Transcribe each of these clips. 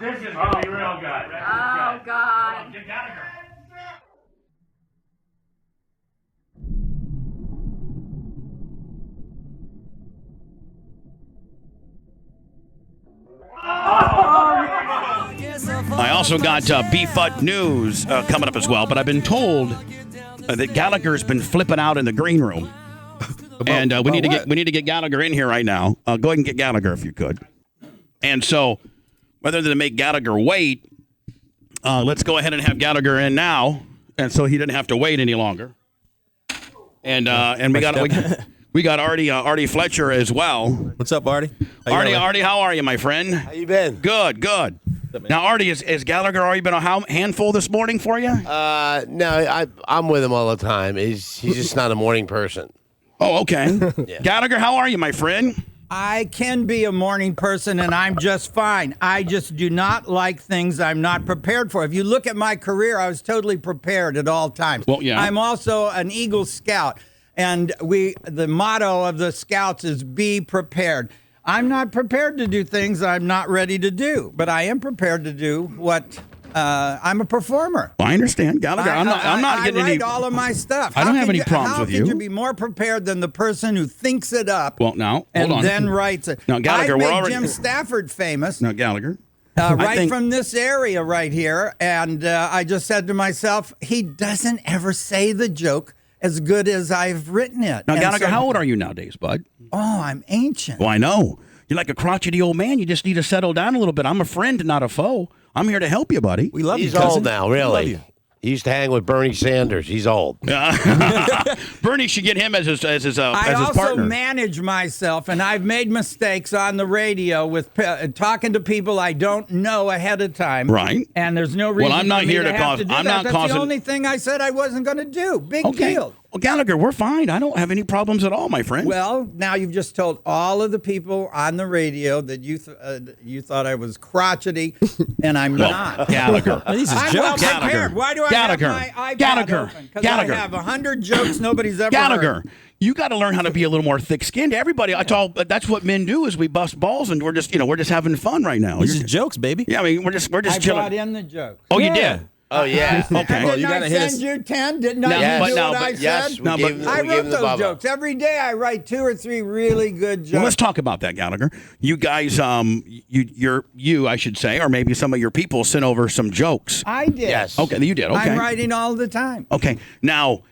This is going to be real good. Oh, God. Get Gallagher. I also got B-Fud news coming up as well, but I've been told that Gallagher's been flipping out in the green room. And we need to get Gallagher in here right now. Go ahead and get Gallagher if you could. And so, rather than make Gallagher wait, let's go ahead and have Gallagher in now, and so he didn't have to wait any longer. And we got Artie Fletcher as well. What's up, Artie? Artie, how are you, my friend? How you been? Good. Now, Artie, is Gallagher already been a handful this morning for you? No, I'm with him all the time. He's just not a morning person. Oh, okay. Yeah. Gallagher, how are you, my friend? I can be a morning person, and I'm just fine. I just do not like things I'm not prepared for. If you look at my career, I was totally prepared at all times. Well, yeah. I'm also an Eagle Scout, and the motto of the Scouts is be prepared. I'm not prepared to do things I'm not ready to do, but I am prepared to do what I'm a performer. Well, I understand, Gallagher. I'm not getting I write any. all of my stuff. I don't have any problems with How could you be more prepared than the person who thinks it up? Well, now, and hold on. then writes it. Now, Gallagher, I we're made already Jim Stafford famous. Now, Gallagher, From this area right here, and I just said to myself, he doesn't ever say the joke as good as I've written it. Now, And Gallagher, so- how old are you nowadays, bud? Oh, I'm ancient. Well, I know. You're like a crotchety old man. You just need to settle down a little bit. I'm a friend, not a foe. I'm here to help you, buddy. We love He's you, cousin. old now, We love really. you. He used to hang with Bernie Sanders. He's old. Bernie should get him as his I also partner. manage myself, and I've made mistakes on the radio with talking to people I don't know ahead of time. Right. And there's no reason. Well, I'm not for me here to have cause- do I'm that. not That's causing- the only thing I said I wasn't going to do. Big Okay. deal. Well, Gallagher, we're fine. I don't have any problems at all, my friend. Well, now you've just told all of the people on the radio that you thought I was crotchety, and I'm not. Gallagher. These is I'm jokes. well prepared. Why do I Gallagher. have my iPad Gallagher. open? Because Gallagher. I have 100 jokes nobody's ever Gallagher, heard. you got to learn how to be a little more thick-skinned. Everybody, that's what men do is we bust balls, and we're just having fun right now. These is jokes, baby. Yeah, I mean, we're just I brought chilling. in the jokes. Oh, you did? Oh, yeah. Okay. Well, you Didn't gotta I hit send us. you 10? Didn't No, I but do no, what I but yes, said? we No, gave him I we gave wrote him the those Bubba. jokes. Every day I write 2 or 3 really good jokes. Well, let's talk about that, Gallagher. You guys, you, I should say, or maybe some of your people sent over some jokes. I did. Yes. Okay, you did. Okay. I'm writing all the time. Okay. Now,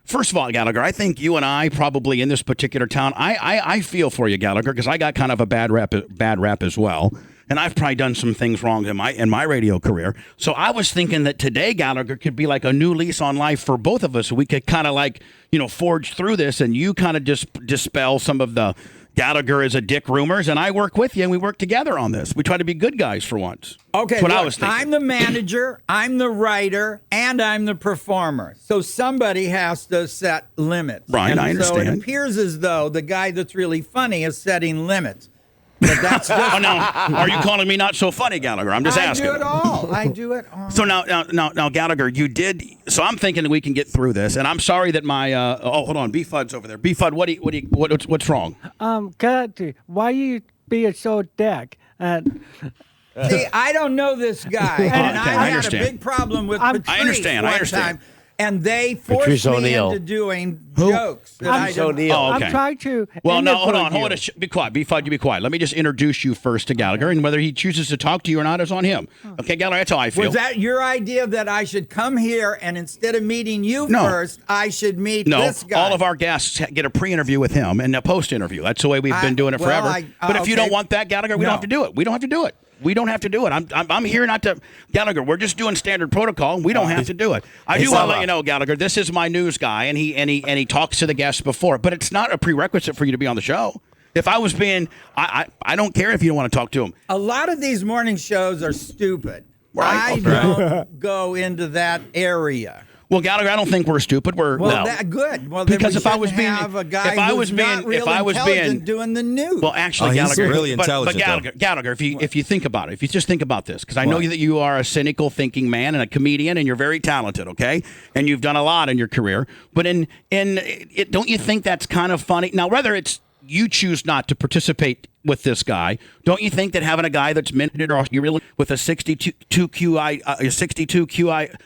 first of all, Gallagher, I think you and I probably in this particular town, I feel for you, Gallagher, because I got kind of a bad rap as well. And I've probably done some things wrong in my radio career. So I was thinking that today, Gallagher, could be like a new lease on life for both of us. We could kind of forge through this, and you kind of just dispel some of the Gallagher is a dick rumors, and I work with you, and we work together on this. We try to be good guys for once. Okay, That's what I look, was thinking. I'm the manager, I'm the writer, and I'm the performer. So somebody has to set limits. Right, and I So it understand. appears as though the guy that's really funny is setting limits. But that's just Oh, now, are you calling me not so funny, Gallagher? I'm just asking. I do it all. I do it all. So now, Gallagher, you did. So I'm thinking that we can get through this, and I'm sorry that my. Hold on, B-Fud's over there. B-Fud, what's wrong? God, why you being so dick? See, I don't know this guy, and Okay, I I had a understand. big problem with I'm- Patrice I understand, I one understand. time, and they forced Patrice me O'Neal. into doing jokes. that I Patrice didn't- O'Neal. Oh, okay. I'm trying to. Well, no, hold on, interview you. Be quiet. B-Fud, you be quiet. Let me just introduce you first to Gallagher, and whether he chooses to talk to you or not is on him. Okay, Gallagher, that's how I feel. Was that your idea that I should come here and instead of meeting you No. first, I should meet No, this guy? all of our guests get a pre-interview with him and a post-interview. That's the way we've been doing it well, forever. But if you okay. don't want that, Gallagher, we don't No. have to do it. We don't have to do it. We don't have to do it. I'm here not to, Gallagher. We're just doing standard protocol. We don't have to do it. I do want to let you know, Gallagher. This is my news guy, and he talks to the guests before. But it's not a prerequisite for you to be on the show. If I was being, I don't care if you don't want to talk to him. A lot of these morning shows are stupid. Right, I okay. don't go into that area. Well, Gallagher, I don't think we're stupid. We're Well, no. that good. Well, Because then if I was shouldn't being- have a guy if I who's was being- not real if I was intelligent being- doing the news. Well, actually, Oh, he's Gallagher, really but intelligent, Gallagher, if you think about it, if you just think about this, because I know that you are a cynical thinking man and a comedian, and you're very talented, okay, and you've done a lot in your career. But don't you think that's kind of funny? Now, whether it's you choose not to participate with this guy, don't you think that having a guy that's minted or you really with a 62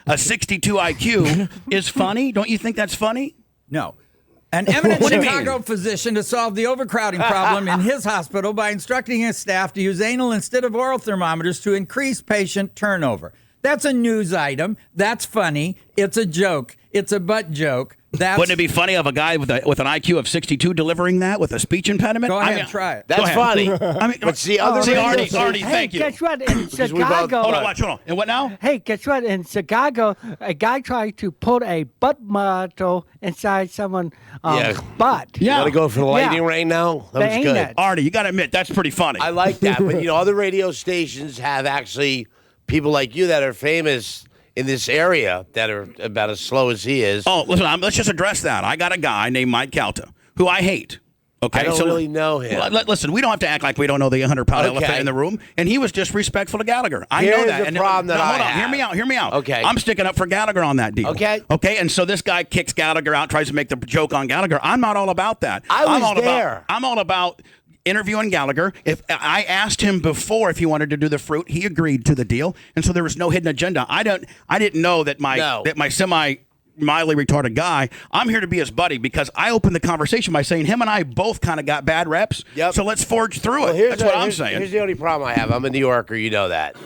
IQ is funny? Don't you think that's funny? No. An eminent What do you Chicago mean? physician to solve the overcrowding problem in his hospital by instructing his staff to use anal instead of oral thermometers to increase patient turnover. That's a news item. That's funny. It's a joke. It's a butt joke. Wouldn't it be funny of a guy with an IQ of 62 delivering that with a speech impediment? Go ahead, try it. That's funny. I mean, But see, other Artie, radio thank you. Guess what? In we both- Chicago. Hold on, watch, hold on. And what now? Hey, guess what? In Chicago, a guy tried to put a butt model inside someone's butt. Yeah. You want to go for the lightning Yeah. rain now? That The was good. anus. Artie, you got to admit, that's pretty funny. I like that. But, other radio stations have actually people like you that are famous in this area that are about as slow as he is. Oh, listen, let's just address that. I got a guy named Mike Calta, who I hate. Okay, I don't really know him. Listen, we don't have to act like we don't know the 100-pound Okay. elephant in the room. And he was disrespectful to Gallagher. I know Here's that. the problem that hold I on. have. Hear me out. Okay. I'm sticking up for Gallagher on that deal. Okay. Okay. And so this guy kicks Gallagher out, tries to make the joke on Gallagher. I'm not all about that. I was I'm all there. I'm all about interviewing Gallagher. If I asked him before if he wanted to do the fruit, he agreed to the deal, and so there was no hidden agenda. I didn't know that my mildly retarded guy. I'm here to be his buddy because I opened the conversation by saying him and I both kind of got bad reps. Yep. So let's forge through it. Here's That's what I'm saying. Here's the only problem I have. I'm a New Yorker. You know that.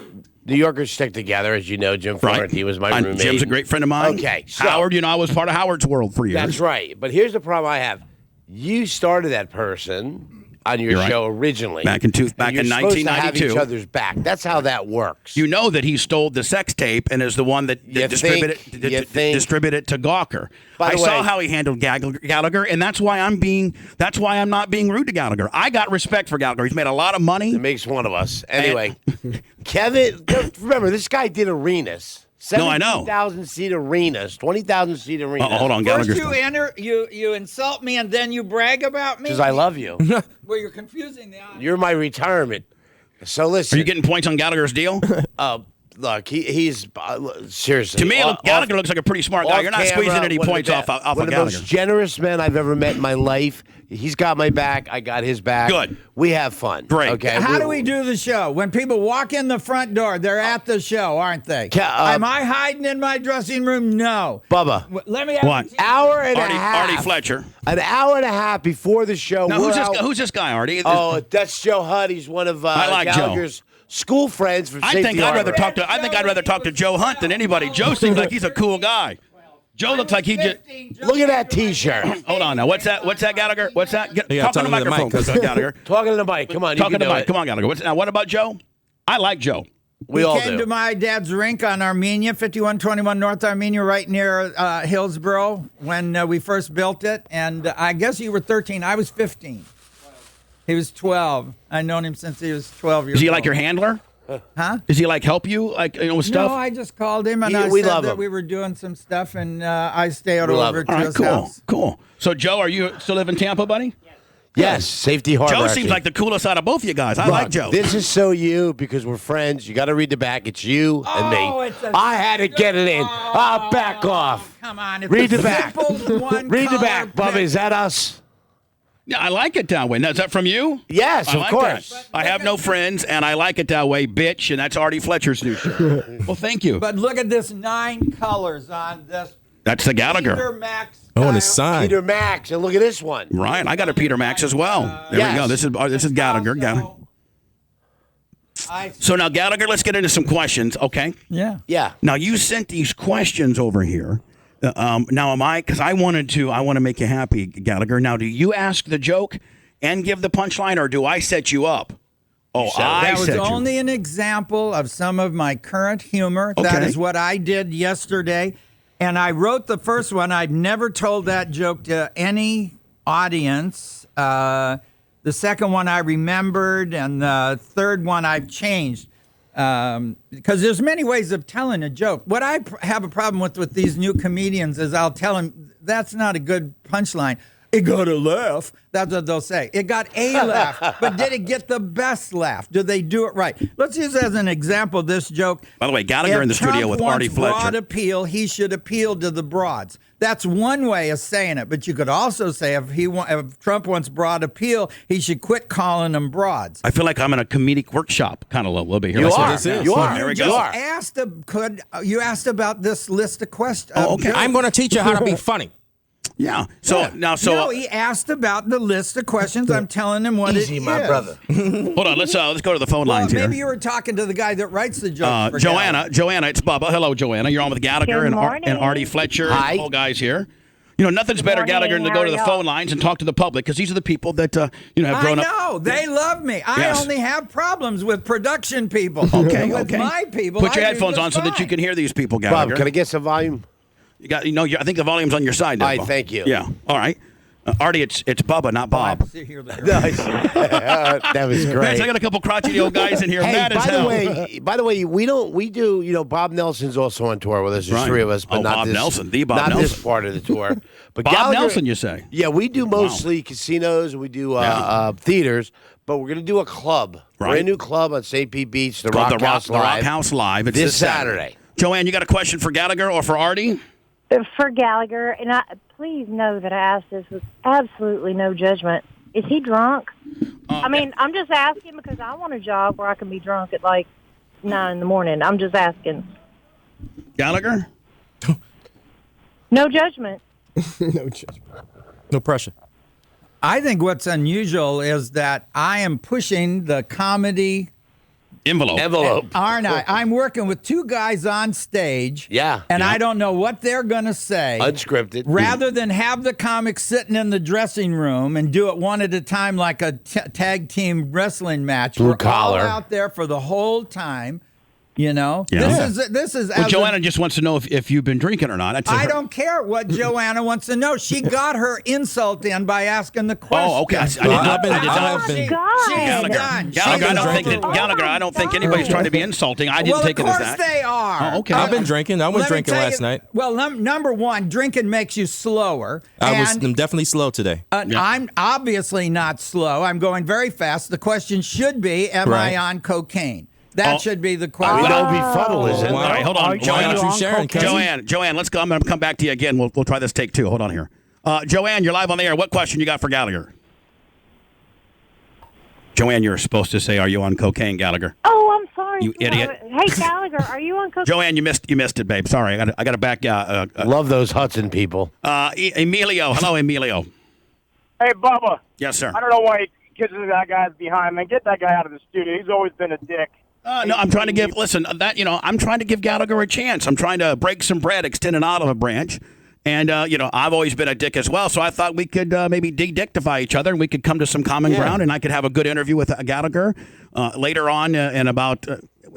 New Yorkers stick together, as you know. Jim Florentine was my roommate. Jim's a great friend of mine. Okay, so- Howard, I was part of Howard's world for years. That's right. But here's the problem I have. You started that person on your You're right. show originally. Back in And you're supposed to have 1992. each other's back. That's how that works. You know that he stole the sex tape and is the one that You distributed think. distributed it to Gawker. By I the saw way- how he handled Gallagher, and that's why I'm not being rude to Gallagher. I got respect for Gallagher. He's made a lot of money. It makes one of us. Anyway, Kevin, remember, this guy did arenas. No, I know. 17,000-seat arenas, 20,000-seat arenas. Hold on, First Gallagher. you insult me and then you brag about me? Because I love you. Well, you're confusing the audience. You're my retirement. So listen. Are you getting points on Gallagher's deal? Look, he's seriously. To me, Gallagher looks like a pretty smart guy. You're not squeezing any points off one of of the Gallagher. most generous men I've ever met in my life. He's got my back. I got his back. Good. We have fun. Great. Okay. How do we do the show? When people walk in the front door, they're at the show, aren't they? Am I hiding in my dressing room? No. Bubba. Let me ask What? you. Hour and a half. Artie Fletcher. An hour and a half before the show. Now, we're who's out- this guy, Artie? Oh, that's Joe Hutt. He's one of I like Joe. Gallagher's school friends from I Safety think I'd rather Harbor. talk to Joe Hunt than anybody. Joe seems like he's a cool guy. Joe looks like he just. Look at that T-shirt. Hold on now. What's that, Gallagher? What's that? Yeah, Talk on the talking to the microphone, mic. Gallagher. Talking to the mic. Come on, you Talking can to do the mic. it. Come on, Gallagher. Now, what about Joe? I like Joe. We He all came do. to my dad's rink on Armenia, 5121 North Armenia, right near Hillsboro, when we first built it. And I guess you were 13. I was 15. He was 12. I've known him since he was 12 years old. Is he like your handler? Huh? Does he help you with stuff? No, I just called him and We I said love that him. we were doing some stuff, and I stayed We love over him. to All right, his cool, house. cool. So, Joe, are you still live in Tampa, buddy? Yes, Safety Harbor. Joe actually. seems like the coolest out of both of you guys. I like Joe. This is so you because we're friends. You got to read the back. It's you and me. it's a- I had to get it in. Back off. Come on. It's Read a the back. simple one Read the color back, Bubba. pic. Is that us? Yeah, I like it that way. Now, is that from you? Yes, I of like course. that. I have no friends, and I like it that way, bitch. And that's Artie Fletcher's new shirt. Well, thank you. But look at this 9 colors on this. That's the Gallagher. Peter Max Oh, and his style. sign. Peter Max, and look at this one. Right, I got a Peter Max as well. There Yes. we go. This is Gallagher. I- So now, Gallagher, let's get into some questions, okay? Yeah. Yeah. Now you sent these questions over here. Now am I? Because I want to make you happy, Gallagher. Now, do you ask the joke and give the punchline, or do I set you up? Oh, I That was set you. only an example of some of my current humor. That Okay. is what I did yesterday. And I wrote the first one. I'd never told that joke to any audience. The second one I remembered, and the third one I've changed. Because there's many ways of telling a joke. What I have a problem with these new comedians is I'll tell them, that's not a good punchline. It got a laugh. That's what they'll say. It got a laugh, but did it get the best laugh? Did they do it right? Let's use as an example this joke. By the way, Gallagher in the studio with Artie Fletcher. Broad appeal, he should appeal to the broads. That's one way of saying it. But you could also say if Trump wants broad appeal, he should quit calling them broads. I feel like I'm in a comedic workshop kind of a little bit here. You Let's are. hear this. You are. There we You go. asked about this list of questions. Oh, okay. I'm going to teach you how to be funny. Yeah. So now, no, he asked about the list of questions. I'm telling him what Easy, it my is. brother. hold on. Let's go to the phone Well, lines here. maybe you were talking to the guy that writes the jokes. for Joanna, it's Bubba. Hello, Joanna. You're on with Gallagher Good and morning. Artie Fletcher. Hi. All guys here. You know, nothing's better, morning. Gallagher, than to How go are to the y'all? phone lines and talk to the public because these are the people that have grown up. I know. They love me. I Yes. only have problems with production people. Okay, with okay. my people. Put your I do headphones just on so that you fine. can hear these people, Gallagher. Bob, can I get some volume? I think the volume's on your side there, All right, Bob. thank you. Yeah. All right. Artie, it's Bubba, not Bob. See here later. Nice. That was Man, great. so I got a couple crotchety old guys in here. Hey, mad as by hell. the way, we do. You know, Bob Nelson's also on tour with us. There's Right. three of us, but Oh, not Bob this. Nelson, the Bob not Nelson. this part of the tour. But Bob Gallagher- Nelson, you say? Yeah, we do mostly casinos and we do theaters, but we're going to do a club, Right. brand new club on St. Pete Beach, the Called Rock House the Rock Live. House Live. It's This Saturday. Joanne, you got a question for Gallagher or for Artie? For Gallagher, and please know that I asked this with absolutely no judgment. Is he drunk? I mean, I'm just asking because I want a job where I can be drunk at like 9 in the morning. I'm just asking. Gallagher? No judgment. No judgment. No pressure. I think what's unusual is that I am pushing the comedy. Envelope. Aren't I? I'm working with two guys on stage. Yeah. And Yeah. I don't know what they're going to say. Unscripted. Rather than have the comics sitting in the dressing room and do it one at a time like a tag team wrestling match. Blue We're collar. all out there for the whole time. You know, Yeah. this is. Well, as Joanna just wants to know if you've been drinking or not. That's I her- don't care what Joanna wants to know. She got her insult in by asking the question. Oh, okay. I did Well, not. I've been- I did I not. have been- God. She's Gallagher, done. Gallagher, I She's don't think drinking. that, Gallagher, I don't think anybody's trying to be insulting. I didn't Well, take of it as course that. they are. Oh, okay. I've been drinking. I Let was me drinking tell last you- night. Well, number one, drinking makes you slower. I'm And definitely slow today. I'm obviously not slow. I'm going very fast. The question should be, am Right. I on cocaine? That Oh. should be the We question. don't befuddle, is it? All right, hold on. Why aren't you sharing, cousin? Joanne, let's go. I'm going to come back to you again. We'll try this take two. Hold on here. Joanne, you're live on the air. What question you got for Gallagher? Joanne, you're supposed to say, "Are you on cocaine, Gallagher?" Oh, I'm sorry. You idiot. Hey, Gallagher, are you on cocaine? Joanne, you missed it, babe. Sorry, I got to back. Love those Hudson people. Emilio, hello, Emilio. Hey, Bubba. Yes, sir. I don't know why he kisses that guy's behind, man. Get that guy out of the studio. He's always been a dick. No, I'm trying to give. Listen, I'm trying to give Gallagher a chance. I'm trying to break some bread, extend an olive branch, and I've always been a dick as well. So I thought we could maybe de-dictify each other, and we could come to some common ground, and I could have a good interview with Gallagher later on, and about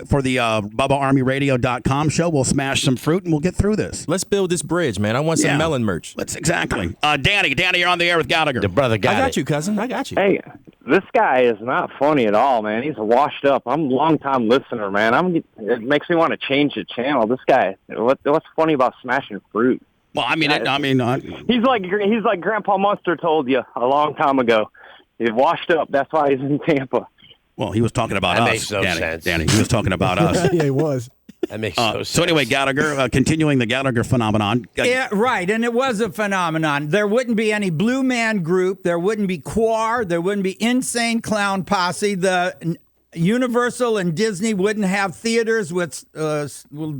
for the BubbaArmyRadio.com show. We'll smash some fruit, and we'll get through this. Let's build this bridge, man. I want some Yeah. melon merch. Let's exactly. Danny, you're on the air with Gallagher. The brother I got got it. you, cousin. I got you. Hey, this guy is not funny at all, man. He's washed up. I'm a long-time listener, man. It makes me want to change the channel. This guy, what's funny about smashing fruit? Well, He's like Grandpa Munster told you a long time ago. He's washed up. That's why he's in Tampa. well, he was talking about That us. makes no Danny. sense. Danny, he was talking about us. Yeah, he was. That makes no sense. So anyway, Gallagher, continuing the Gallagher phenomenon. Yeah, right, and it was a phenomenon. There wouldn't be any Blue Man Group. There wouldn't be Quar. There wouldn't be Insane Clown Posse. The Universal and Disney wouldn't have theaters with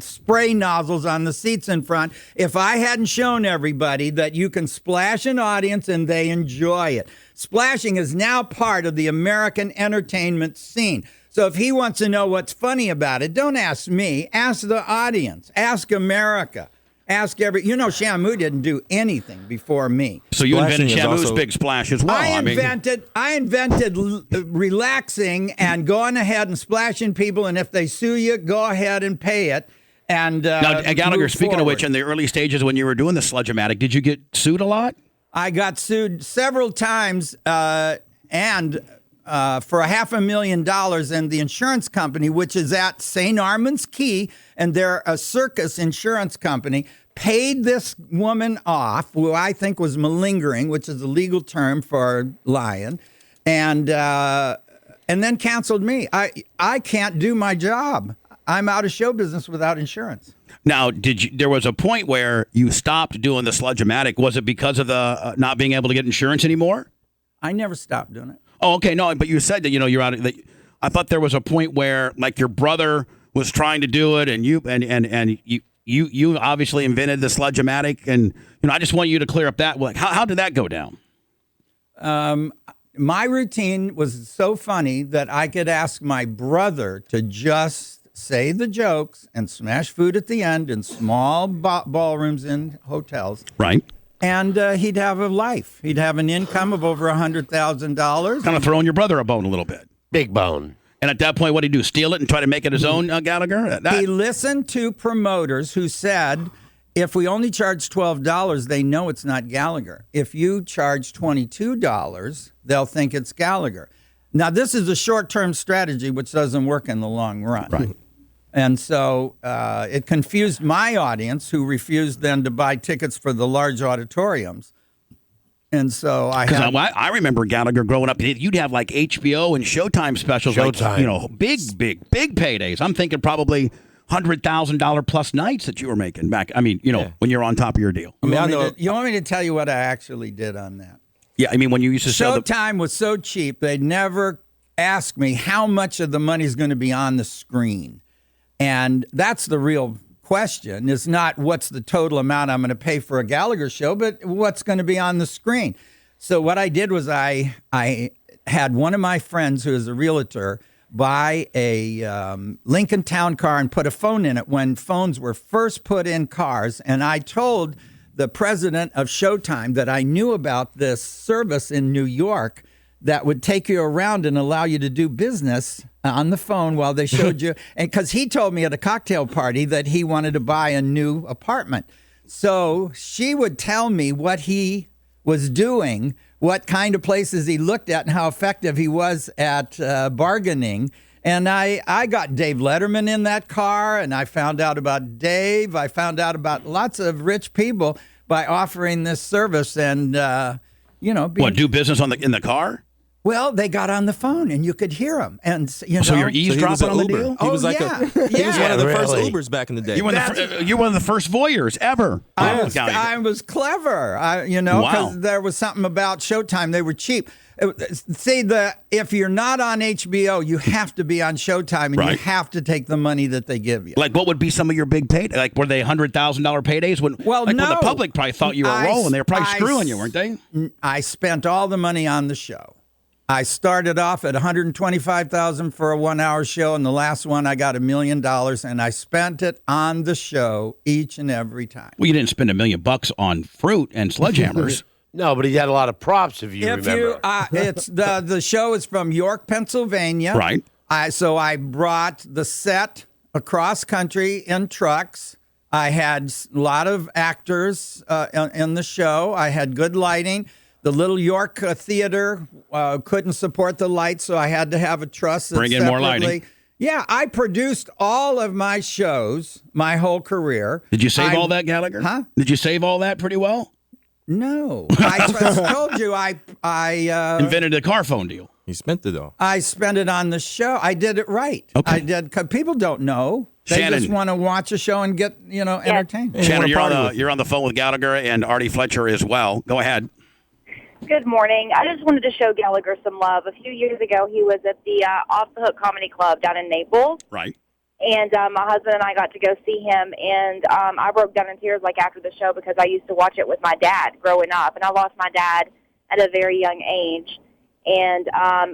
spray nozzles on the seats in front if I hadn't shown everybody that you can splash an audience and they enjoy it. Splashing is now part of the American entertainment scene. So if he wants to know what's funny about it, don't ask me. Ask the audience. Ask America. Ask Shamu didn't do anything before me. So you invented Splashing is Shamu's also- big splash as well. I invented relaxing and going ahead and splashing people, and if they sue you, go ahead and pay it. And Now, Gallagher, move speaking of which, forward. in the early stages when you were doing the sledge-o-matic, did you get sued a lot? I got sued several times, and for $500,000, and the insurance company, which is at St. Armand's Key, and they're a circus insurance company, paid this woman off, who I think was malingering, which is a legal term for lying, and then canceled me. I can't do my job. I'm out of show business without insurance. Now, there was a point where you stopped doing the sledge-o-matic. Was it because of the not being able to get insurance anymore? I never stopped doing it. Oh, okay. No, but you said that, you're out of I thought there was a point where, like, your brother was trying to do it, and you obviously invented the sledge-o-matic, and I just want you to clear up that. Like, how did that go down? My routine was so funny that I could ask my brother to just say the jokes and smash food at the end in small ballrooms in hotels. Right. And he'd have a life. He'd have an income of over $100,000. Kind of throwing your brother a bone a little bit. Big bone. And at that point, what did he do? Steal it and try to make it his own, Gallagher? He listened to promoters who said, if we only charge $12, they know it's not Gallagher. If you charge $22, they'll think it's Gallagher. Now, this is a short-term strategy, which doesn't work in the long run. Right. And so it confused my audience, who refused then to buy tickets for the large auditoriums. And so I remember Gallagher growing up. You'd have like HBO and Showtime specials, like big paydays. I'm thinking probably $100,000 plus nights that you were making back. I mean, when you're on top of your deal. You want me to tell you what I actually did on that? Yeah, I mean, when you used to sell Showtime was so cheap, they'd never ask me how much of the money is going to be on the screen. And that's the real question. It's not what's the total amount I'm going to pay for a Gallagher show, but what's going to be on the screen. So what I did was I had one of my friends who is a realtor buy a Lincoln Town Car and put a phone in it when phones were first put in cars. And I told the president of Showtime that I knew about this service in New York that would take you around and allow you to do business on the phone while they showed you. And because he told me at a cocktail party that he wanted to buy a new apartment. So she would tell me what he was doing, what kind of places he looked at, and how effective he was at bargaining. And I got Dave Letterman in that car, and I found out about Dave. I found out about lots of rich people by offering this service and, do business in the car? Well, they got on the phone, and you could hear them. And, so you're eavesdropping on the deal? He was like he was one of the first Ubers back in the day. You're one of the first voyeurs ever. I was clever, because there was something about Showtime. They were cheap. See, if you're not on HBO, you have to be on Showtime, and you have to take the money that they give you. Like, what would be some of your big paydays? Like, were they $100,000 paydays? When the public probably thought you were rolling. They were probably screwing you, weren't they? I spent all the money on the show. I started off at $125,000 for a 1-hour show, and the last one I got $1 million, and I spent it on the show each and every time. Well, you didn't spend $1 million on fruit and sledgehammers. No, but he had a lot of props, if you remember. It's the show is from York, Pennsylvania. Right. So I brought the set across country in trucks. I had a lot of actors in the show. I had good lighting. The little York theater couldn't support the lights, so I had to have a truss. Bring in more lighting. Yeah, I produced all of my shows my whole career. Did you save all that, Gallagher? Huh? Did you save all that pretty well? No. I told you I invented a car phone deal. You spent it all. I spent it on the show. I did it right. Okay. I did, because people don't know. They Shannon. just want to watch a show and get, entertained. Yeah. Shannon, you're on the phone with Gallagher and Artie Fletcher as well. Go ahead. Good morning. I just wanted to show Gallagher some love. A few years ago, he was at the Off the Hook Comedy Club down in Naples. Right. And my husband and I got to go see him, and I broke down in tears after the show because I used to watch it with my dad growing up, and I lost my dad at a very young age. And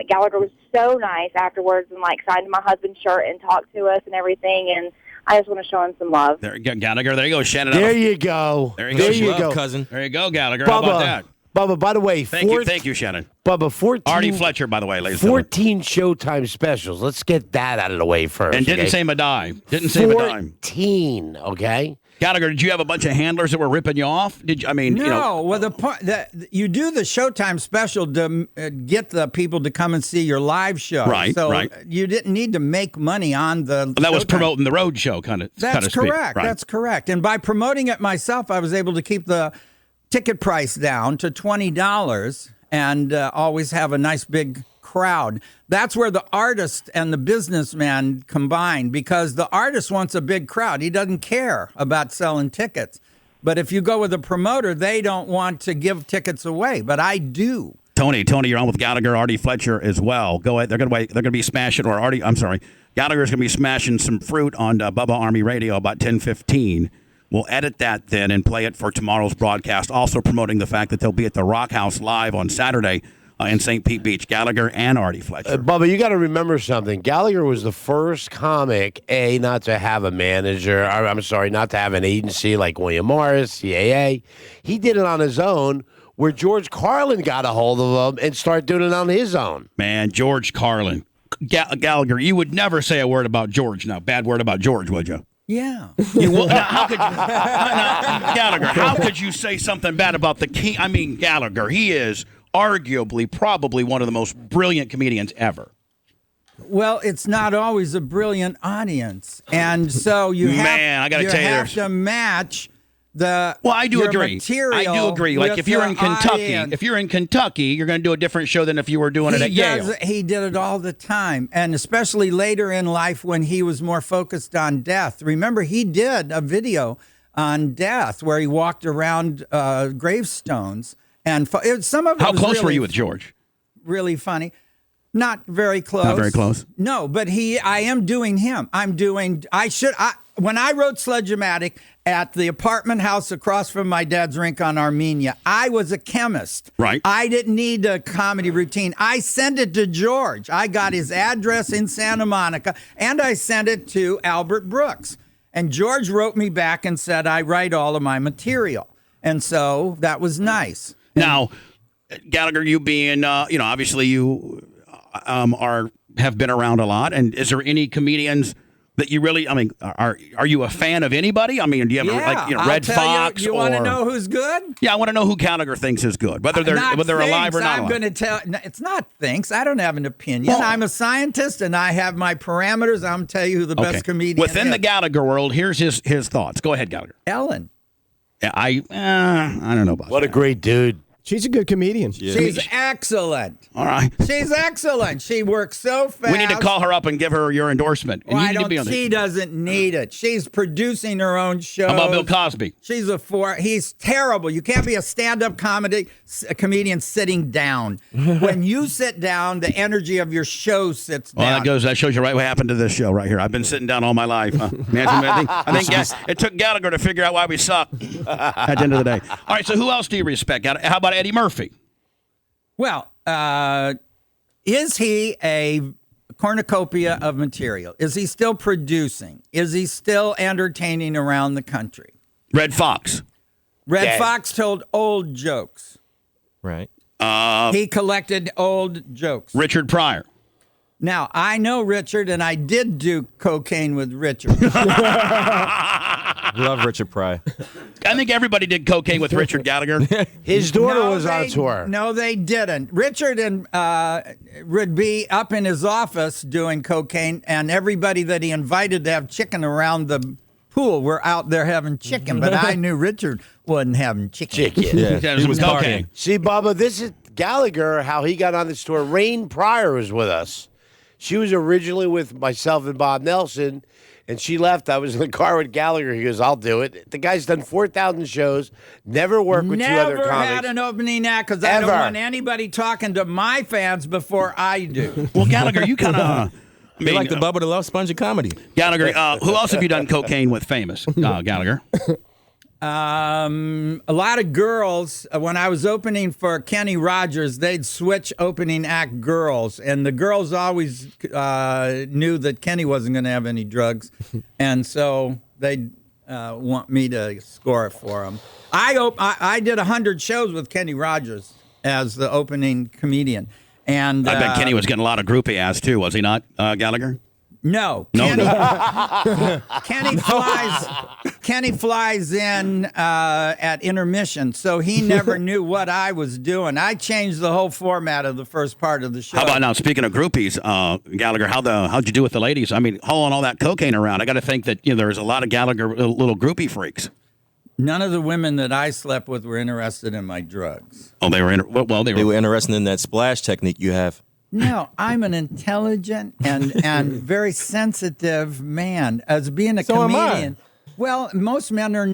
Gallagher was so nice afterwards and signed my husband's shirt and talked to us and everything, and I just want to show him some love. There you go, Gallagher. There you go, Shannon. There you go. There you go, cousin. There you go, Gallagher. How about that? Bubba, by the way, thank you, Shannon. Bubba, 14. Artie Fletcher, by the way, ladies and gentlemen. 14 Showtime specials. Let's get that out of the way first. And didn't say a dime. Didn't say a dime. 14, okay? Gallagher, did you have a bunch of handlers that were ripping you off? Did you? I mean, no. Well, the point that you do the Showtime special to get the people to come and see your live show. Right. So right. you didn't need to make money on the. Well, that was promoting the road show, kind of. That's correct. Right. That's correct. And by promoting it myself, I was able to keep the ticket price down to $20 and always have a nice big crowd. That's where the artist and the businessman combine, because the artist wants a big crowd. He doesn't care about selling tickets. But if you go with a promoter, they don't want to give tickets away. But I do. Tony, you're on with Gallagher, Artie Fletcher as well. Go ahead. They're going to be smashing, or Artie, I'm sorry, Gallagher's going to be smashing some fruit on Bubba Army Radio about 10:15. We'll edit that then and play it for tomorrow's broadcast. Also promoting the fact that they'll be at the Rock House Live on Saturday in St. Pete Beach. Gallagher and Artie Fletcher. Bubba, you got to remember something. Gallagher was the first comic, not to have a manager. Not to have an agency like William Morris, CAA. He did it on his own, where George Carlin got a hold of him and started doing it on his own. Man, George Carlin. Gallagher, you would never say a word about George now. Bad word about George, would you? Yeah. How could Gallagher, how could you say something bad about the king? I mean, Gallagher, he is arguably probably one of the most brilliant comedians ever. Well, it's not always a brilliant audience. And so you have, to match the I do agree. Material. I do agree. Like if you're in Kentucky, you're going to do a different show than if you were doing it at Yale. He did it all the time, and especially later in life when he was more focused on death. Remember, he did a video on death where he walked around gravestones, and some of it. How close were you with George? Really funny. Not very close. Not very close. No, but I am doing him. When I wrote Sledge-o-matic at the apartment house across from my dad's rink on Armenia, I was a chemist. Right. I didn't need a comedy routine. I sent it to George. I got his address in Santa Monica, and I sent it to Albert Brooks. And George wrote me back and said, I write all of my material. And so that was nice. Now, Gallagher, you being, obviously you have been around a lot. And is there any comedians that you really, are you a fan of anybody? I mean, do you have Red Fox? You want to know who's good? Yeah, I want to know who Gallagher thinks is good, whether they're alive or not. I'm going to tell. It's not thinks. I don't have an opinion. Well, I'm a scientist, and I have my parameters. I'm going to tell you who the best comedian within is. the Gallagher world. Here's his thoughts. Go ahead, Gallagher. Ellen. Yeah, I don't know about what that. a great dude. She's a good comedian. She's excellent. All right. She's excellent. She works so fast. We need to call her up and give her your endorsement. And she doesn't need it. She's producing her own show. How about Bill Cosby? He's terrible. You can't be a stand-up comedian sitting down. When you sit down, the energy of your show sits down. That shows you right what happened to this show right here. I've been sitting down all my life. Huh? I think it took Gallagher to figure out why we suck at the end of the day. All right, so who else do you respect? How about Eddie Murphy? Well, is he a cornucopia of material? Is he still producing? Is he still entertaining around the country? Red Fox. Red Fox told old jokes. Right. He collected old jokes. Richard Pryor. Now, I know Richard, and I did do cocaine with Richard. Love Richard Pryor. I think everybody did cocaine with Richard Gallagher. His daughter was on tour. No, they didn't. Richard would be up in his office doing cocaine, and everybody that he invited to have chicken around the pool were out there having chicken. But I knew Richard wasn't having chicken. Yeah, it was cocaine. See, Bubba, this is Gallagher, how he got on this tour. Rain Pryor was with us. She was originally with myself and Bob Nelson, and she left. I was in the car with Gallagher. He goes, I'll do it. The guy's done 4,000 shows, never worked with two other comics. Never had an opening act because I don't want anybody talking to my fans before I do. Well, Gallagher, you kind of... You're like the Bubba the Love Sponge of comedy. Gallagher, who else have you done cocaine with famous, Gallagher? A lot of girls, when I was opening for Kenny Rogers, they'd switch opening act girls. And the girls always knew that Kenny wasn't going to have any drugs. And so they'd want me to score it for them. I did 100 shows with Kenny Rogers as the opening comedian. And I bet Kenny was getting a lot of groupie ass, too, was he not, Gallagher? No. Kenny flies in at intermission, so he never knew what I was doing. I changed the whole format of the first part of the show. How about now? Speaking of groupies, Gallagher, how'd you do with the ladies? I mean, hauling all that cocaine around. I got to think that there's a lot of Gallagher little groupie freaks. None of the women that I slept with were interested in my drugs. Oh, they were They were interested in that splash technique you have. No, I'm an intelligent and very sensitive man. As being a comedian, well, most men are. Man,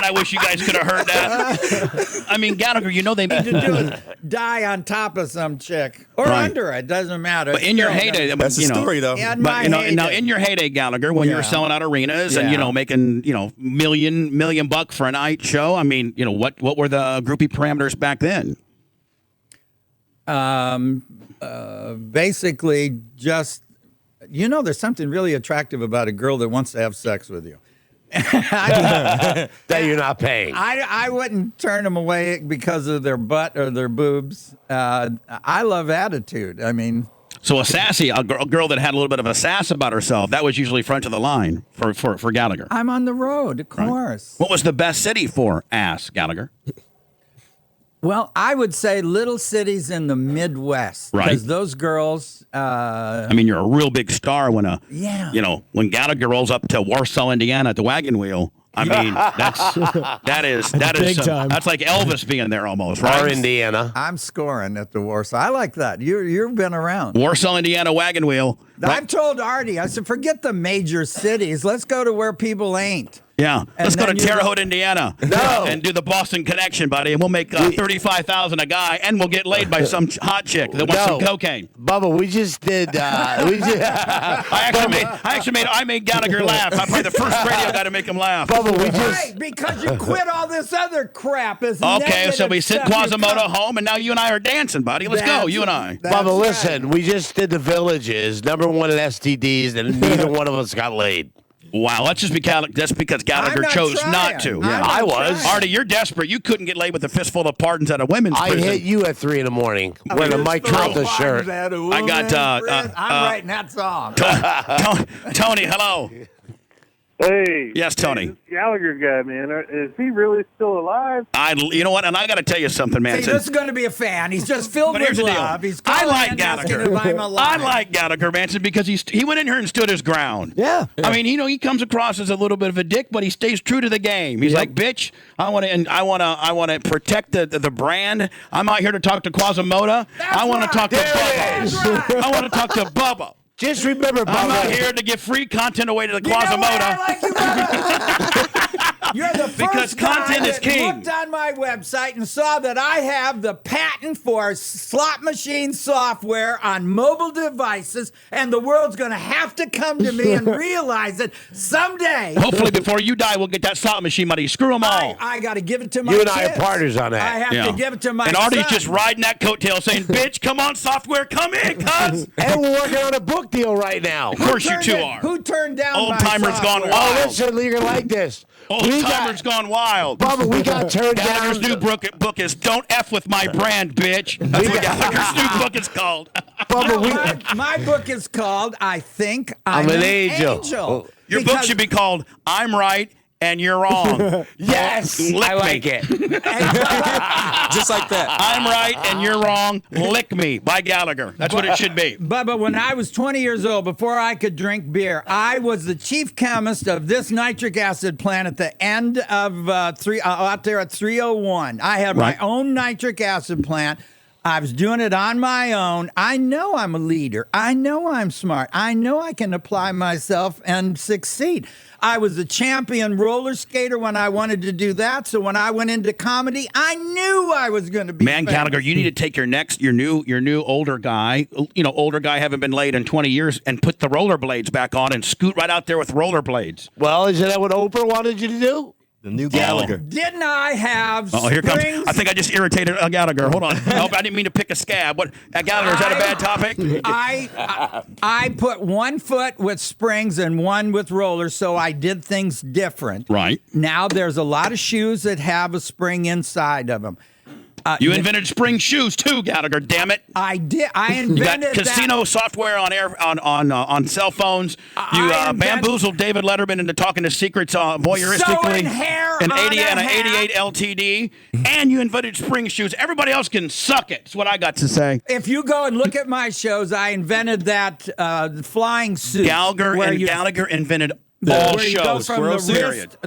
I wish you guys could have heard that. I mean, Gallagher, they to do is die on top of some chick or under it. Doesn't matter. But in your heyday, that's the story, though. Now in your heyday, Gallagher, when you were selling out arenas and making million buck for a night show, I mean, what were the groupie parameters back then? Basically, just there's something really attractive about a girl that wants to have sex with you. That you're not paying. I wouldn't turn them away because of their butt or their boobs. I love attitude. I mean, so a girl that had a little bit of a sass about herself, that was usually front of the line for Gallagher. I'm on the road, of course. What was the best city for ass, Gallagher? Well, I would say little cities in the Midwest, right? Because those girls. I mean, you're a real big star when when Gallagher rolls up to Warsaw, Indiana, at the wagon wheel. I mean, that is that's like Elvis being there almost, right? Or Indiana. I'm scoring at the Warsaw. I like that. You've been around. Warsaw, Indiana, wagon wheel. I've told Artie, I said, forget the major cities. Let's go to where people ain't. Yeah, let's go to Terre Haute, Indiana, and do the Boston connection, buddy, and we'll make $35,000 a guy, and we'll get laid by some hot chick that wants some cocaine. Bubba, we just did. I made Gallagher laugh. I'm probably the first radio guy to make him laugh. Bubba, Right, because you quit all this other crap. Okay, so we sent Quasimodo home, and now you and I are dancing, buddy. Let's go, you and I. Bubba, listen, we just did the Villages, number one in STDs, and neither one of us got laid. Wow, that's because Gallagher chose not to. Yeah, I was. Artie, you're desperate. You couldn't get laid with a fistful of pardons at a women's prison. I hit you at 3 a.m. when Mike dropped the shirt. I got. I'm writing that song. Tony, hello. Hey. Yes, Tony. This Gallagher guy, man. Is he really still alive? You know what? And I got to tell you something, man. See, this is going to be a fan. He's just filled with love. I like Gallagher. I like Gallagher, Manson, because he went in here and stood his ground. Yeah. I mean, he comes across as a little bit of a dick, but he stays true to the game. He's like, bitch, I want to protect the brand. I'm out here to talk to Quasimodo. I want to talk to Bubba. I want to talk to Bubba. Just remember, Bubba. I'm not here to give free content away to the Quasimodo. You're the first because content is king. Looked on my website and saw that I have the patent for slot machine software on mobile devices, and the world's going to have to come to me and realize that someday. Hopefully, before you die, we'll get that slot machine money. Screw them all. I got to give it to my You and kids. I are partners on that. I have to give it to my And Artie's son. just riding that coattail saying, bitch, come on, software, come in, cuz. And we're working on a book deal right now. Of course you two are. Who turned down Old my Timers software? Gone Wild. Oh, listen, you're like this. Old Timers Gone Wild. Bubba, we got turned down. Gallagher's new book is Don't F With My Brand, Bitch. That's what Gallagher's new book is called. Bubba, my book is called I Think I'm an Angel. Your book should be called I'm Right and You're Wrong. Yes, Lick I like me. it. Just like that. I'm right and you're wrong. Lick me by Gallagher. That's what it should be. Bubba, when I was 20 years old, before I could drink beer, I was the chief chemist of this nitric acid plant at the end of out there at 301. I had my own nitric acid plant. I was doing it on my own. I know I'm a leader. I know I'm smart. I know I can apply myself and succeed. I was a champion roller skater when I wanted to do that. So when I went into comedy, I knew I was going to be Man, famous. Gallagher, you need to take your new older guy, older guy haven't been laid in 20 years, and put the rollerblades back on and scoot right out there with rollerblades. Well, isn't that what Oprah wanted you to do? The new Gallagher. Didn't I have here comes. springs? I think I just irritated Gallagher. Hold on. Nope, I didn't mean to pick a scab. What, Gallagher, is that a bad topic? I put one foot with springs and one with rollers, so I did things different. Right. Now there's a lot of shoes that have a spring inside of them. You invented spring shoes too, Gallagher. Damn it! I did. I You invented got casino software on cell phones. You bamboozled David Letterman into talking to secrets voyeuristically. Sewing hair an on 80 a and an hat. 88 LTD, and you invented spring shoes. Everybody else can suck it. That's what I got to say. If you go and look at my shows, I invented that flying suit. Gallagher invented all where you go shows. from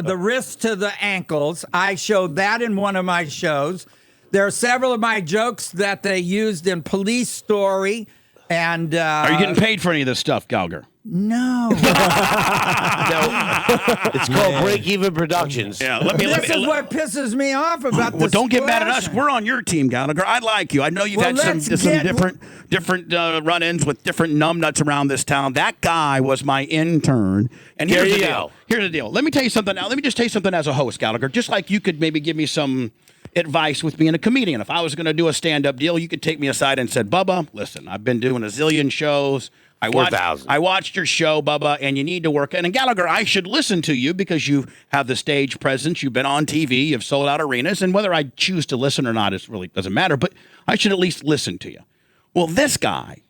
the wrist to the ankles. I showed that in one of my shows. There are several of my jokes that they used in Police Story. And are you getting paid for any of this stuff, Gallagher? No. It's called Break-Even Productions. Yeah, this is what pisses me off about this. Well, don't get mad at us. We're on your team, Gallagher. I like you. I know you've had some different run-ins with different numbnuts around this town. That guy was my intern. And here's the deal. Here's the deal. Let me tell you something now. Let me just tell you something as a host, Gallagher. Just like you could maybe give me some advice with being a comedian. If I was going to do a stand-up deal, you could take me aside and said, Bubba, listen, I've been doing a zillion shows. I watched your show, Bubba, and you need to work. And Gallagher, I should listen to you because you have the stage presence. You've been on TV. You've sold out arenas. And whether I choose to listen or not, it really doesn't matter. But I should at least listen to you. Well, this guy,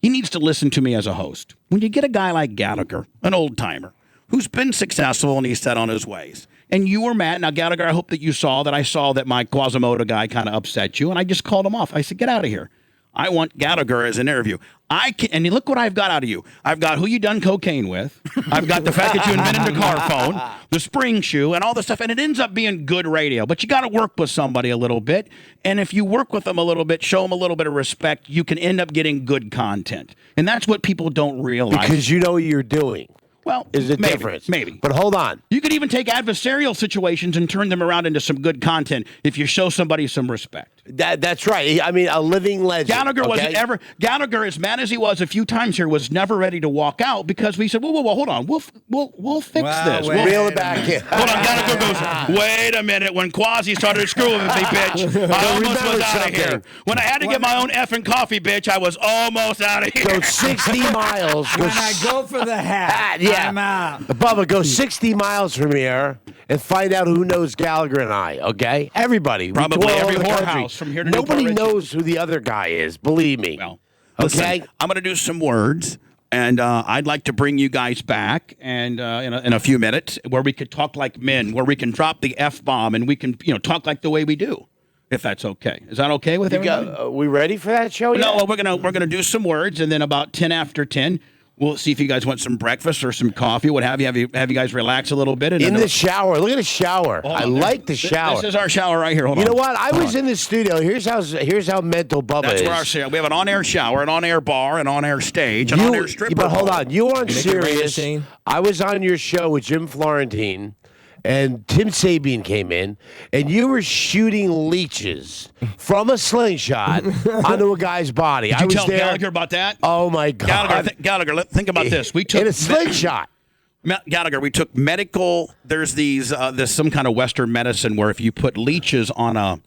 he needs to listen to me as a host. When you get a guy like Gallagher, an old-timer, who's been successful and he's set on his ways, and you were mad. Now, Gallagher, I hope that you saw that my Quasimodo guy kind of upset you, and I just called him off. I said, get out of here. I want Gallagher as an interview. And look what I've got out of you. I've got who you done cocaine with. I've got the fact that you invented the car phone, the spring shoe, and all this stuff. And it ends up being good radio. But you got to work with somebody a little bit. And if you work with them a little bit, show them a little bit of respect, you can end up getting good content. And that's what people don't realize. Because you know what you're doing. Well, is it different? Maybe. But hold on. You could even take adversarial situations and turn them around into some good content if you show somebody some respect. That's right. I mean, a living legend. Gallagher, as mad as he was a few times here, was never ready to walk out because we said, whoa, hold on. We'll fix this. We'll reel it back in. Hold on. Gallagher goes, wait a minute. When Quasi started screwing with me, bitch, I almost was out of here. When I had to get my own effing coffee, bitch, I was almost out of here. Go 60 miles. When I go for the hat, I'm out. Bubba, go 60 miles from here and find out who knows Gallagher and I, okay? Everybody. Probably every whorehouse from here to Nobody knows who the other guy is, believe me. Well, okay? Listen, I'm going to do some words, and I'd like to bring you guys back and in a few minutes where we could talk like men, where we can drop the F-bomb and we can talk like the way we do, if that's okay. Is that okay with everybody? Are we ready for that show yet? No, we're gonna do some words, and then about 10 after 10, we'll see if you guys want some breakfast or some coffee, what have you. Have you guys relax a little bit? And in the shower. Look at the shower. I like the shower. This is our shower right here. Hold on. You know what? I was in the studio. Here's how mental Bubba is. That's where our shower. We have an on-air shower, an on-air bar, an on-air stage, an on-air stripper. But hold on. You weren't Make it rain, serious. Shane. I was on your show with Jim Florentine. And Tim Sabian came in, and you were shooting leeches from a slingshot onto a guy's body. Did you tell Gallagher about that? Oh, my God. Gallagher, think about this. We took in a slingshot. Gallagher, we took medical. There's there's some kind of Western medicine where if you put leeches on a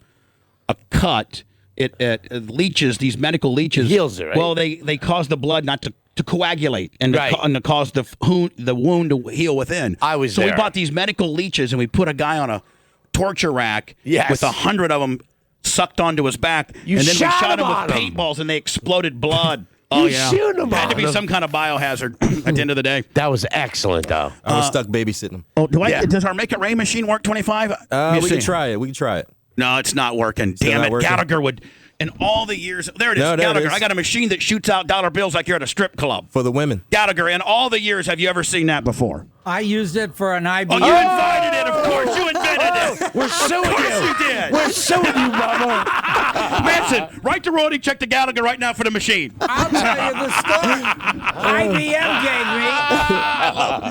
cut, it leeches, these medical leeches. Heals it, right? Well, they cause the blood not to coagulate and to cause the wound to heal within. So we bought these medical leeches and we put a guy on a torture rack with 100 of them sucked onto his back. And then we shot him with paintballs and they exploded blood. Shooting him had to be some kind of biohazard at the end of the day. That was excellent, though. I was stuck babysitting him. Oh, does our Make It Rain machine work 25? We can try it. No, it's not working. Damn it. Gallagher would. In all the years, there it is, Gallagher. I got a machine that shoots out dollar bills like you're at a strip club. For the women. Gallagher, in all the years, have you ever seen that before? I used it for an IBM. Oh, you invited it. Of course you invented it. We're suing you. Of course you did. We're suing you, Bubba. Manson, write the royalty check to Gallagher right now for the machine. I'll tell you the story IBM gave me.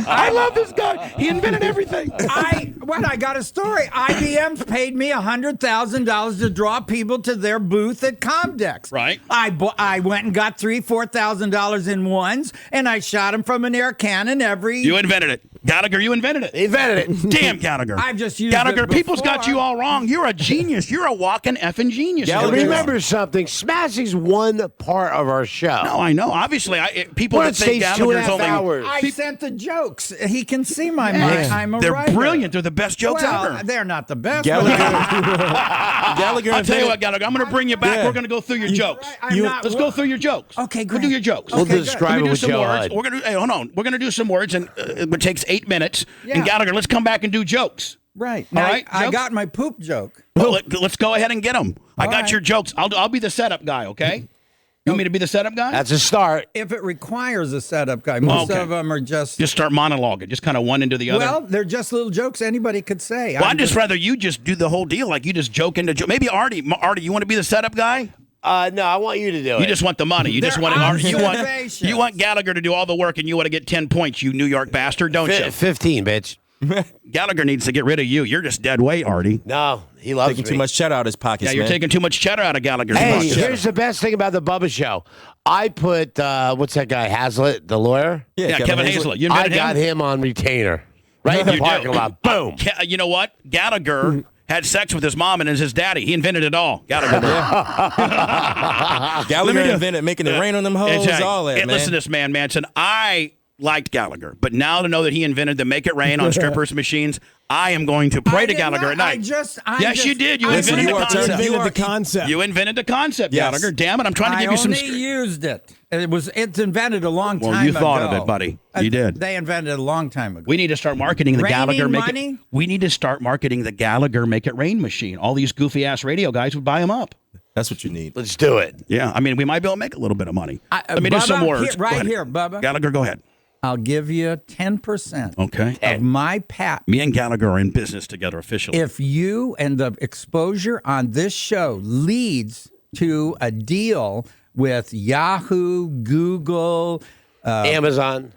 I love this guy. He invented everything. I got a story. IBM paid me $100,000 to draw people to their booth at Comdex. Right. I went and got $3,000-$4,000 in ones, and I shot them from an air cannon every. You invented it. Gallagher, you invented it. Invented it. Damn, Gallagher. I've just used Gallagher, it people's got before. you all wrong. You're a genius. You're a walking effing genius. Now, Gallagher. remember something. Smashing's one part of our show. No, I know. Obviously, people Well, that it think stays 2.5 Gallagher's only... hours. I sent the jokes. He can see my mind. I'm a They're writer. brilliant. They're the best jokes Well, ever. they're not the best. Gallagher. but- Gallagher. I'll tell you invented- what, Gallagher, I'm going to bring you back. Yeah. We're going to go through your jokes. I'm not- Let's go through your jokes. Okay, We'll great. do your jokes. We'll Okay, good. describe Let it me do with some Joe words. Hud. We're gonna hold on. We're gonna do some words, and it takes 8 minutes. Yeah. And Gallagher, let's come back and do jokes. Right. All Now, right, I jokes? got my poop joke. Well, let's go ahead and get them. I All got right. your jokes. I'll be the setup guy. Okay. You want me to be the setup guy? That's a start. If it requires a setup guy, most Okay. of them are just. Just start monologuing. Just kind of one into the other. Well, they're just little jokes anybody could say. Well, I'm I'd just rather you just do the whole deal. Like you just joke into joke. Maybe Artie, you want to be the setup guy? No, I want you to do it. You just want the money. You just They're want observations. you want Gallagher to do all the work, and you want to get 10 points. You New York bastard, don't you? 15, bitch. Gallagher needs to get rid of you. You're just dead weight, Artie. No, he loves Taking me. too much cheddar out of his pockets, Yeah, you're man. taking too much cheddar out of Gallagher's Hey, pocket. here's the best thing about the Bubba Show. I put, what's that guy, Hazlitt, the lawyer? Yeah, Kevin Hazlett. You I invented got him on retainer. Right in You the do. parking lot. Boom. You know what? Gallagher had sex with his mom and his daddy. He invented it all. Gallagher. Gallagher invented making it rain on them hoes, Exactly. all that, man. Listen to this, man, Manson. I liked Gallagher, but now to know that he invented the make it rain on strippers' machines, I am going to pray to Gallagher at night. Yes, you did. You Listen, invented you the are concept. turned- the concept. You invented the concept, Yes. Gallagher. Damn it! I'm trying to give I you some. only used it. It's invented a long time ago. Well, you thought of it, buddy. You did. They invented it a long time ago. We need to start marketing the Raining Gallagher make money? it. We need to start marketing the Gallagher make it rain machine. All these goofy ass radio guys would buy them up. That's what you need. Let's do it. Yeah, I mean, we might be able to make a little bit of money. Let me do Bubba, some words. here- right Go ahead. here, Bubba. Gallagher, go ahead. I'll give you 10% Okay. of my patent. Me and Gallagher are in business together officially. If you and the exposure on this show leads to a deal with Yahoo, Google, Amazon.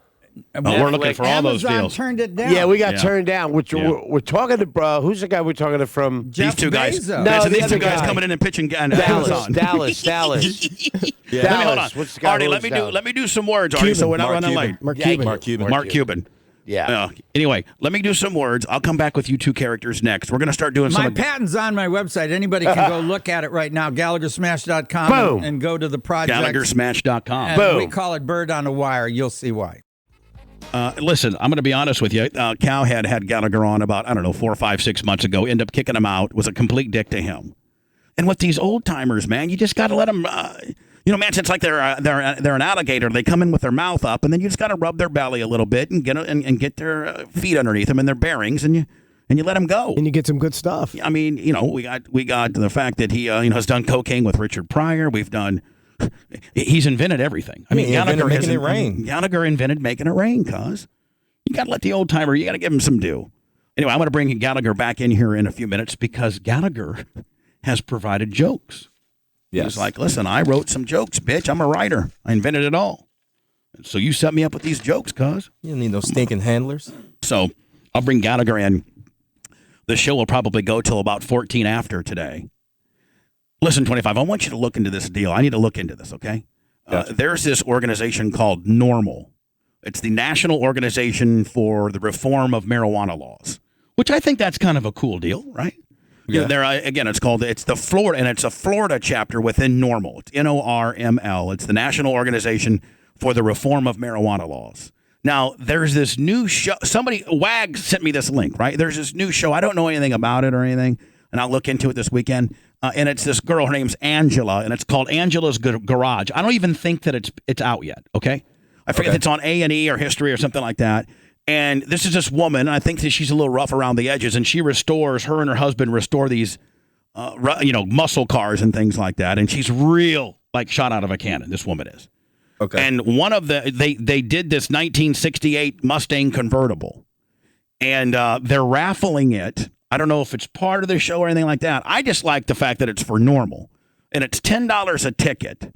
we're looking for all those Amazon deals. turned it down. Yeah, we got Yeah. turned down. Which Yeah. we're talking to, who's the guy we're talking to from? Jeff These two guys. Bezos. No, Manson, the these other two guys guy. coming in and pitching on Dallas. Amazon. Dallas. Let me hold on. What's the guy Artie, who let me lives do down? let me do some words, Artie, so we're not Mark running Cuban. late. Mark Yeah, Cuban. Mark Cuban. Mark Cuban. Yeah. Anyway, let me do some words. I'll come back with you two characters next. We're going to start doing My some. patent's on my website. Anybody can go look at it right now, GallagherSmash.com, Boom. and go to the project. GallagherSmash.com. And Boom. we call it Bird on a Wire. You'll see why. Listen, I'm going to be honest with you. Cowhead had Gallagher on about, 4, 5, 6 months ago. Ended up kicking him out. Was a complete dick to him. And with these old timers, man, you just got to let them. Man, it's like they're an alligator. They come in with their mouth up, and then you just got to rub their belly a little bit and get their feet underneath them and their bearings, and you let them go. And you get some good stuff. I mean, we got the fact that he has done cocaine with Richard Pryor. He's invented everything. I mean, He invented Gallagher making it rain. Gallagher invented making it rain, cuz. You got to let the old timer, you got to give him some due. Anyway, I'm going to bring Gallagher back in here in a few minutes because Gallagher has provided jokes. Yes. He's like, listen, I wrote some jokes, bitch. I'm a writer. I invented it all. So you set me up with these jokes, cuz. You don't need no stinking handlers. So I'll bring Gallagher in. The show will probably go till about 14 after today. Listen, 25, I want you to look into this deal. I need to look into this, okay? Gotcha. There's this organization called NORML. It's the National Organization for the Reform of Marijuana Laws, which I think that's kind of a cool deal, right? Yeah. It's the Florida, and it's a Florida chapter within NORML. It's NORML. It's the National Organization for the Reform of Marijuana Laws. Now, there's this new show. WAG sent me this link, right? There's this new show. I don't know anything about it or anything, and I'll look into it this weekend. And it's this girl. Her name's Angela, and it's called Angela's Garage. I don't even think that it's out yet, okay? I forget if it's on A&E or History or something like that. And this is this woman. I think that she's a little rough around the edges, and her and her husband restore these, muscle cars and things like that. And she's real, like shot out of a cannon. This woman is. Okay. And one of they did this 1968 Mustang convertible, and they're raffling it. I don't know if it's part of the show or anything like that. I just like the fact that it's for NORML, and it's $10 a ticket.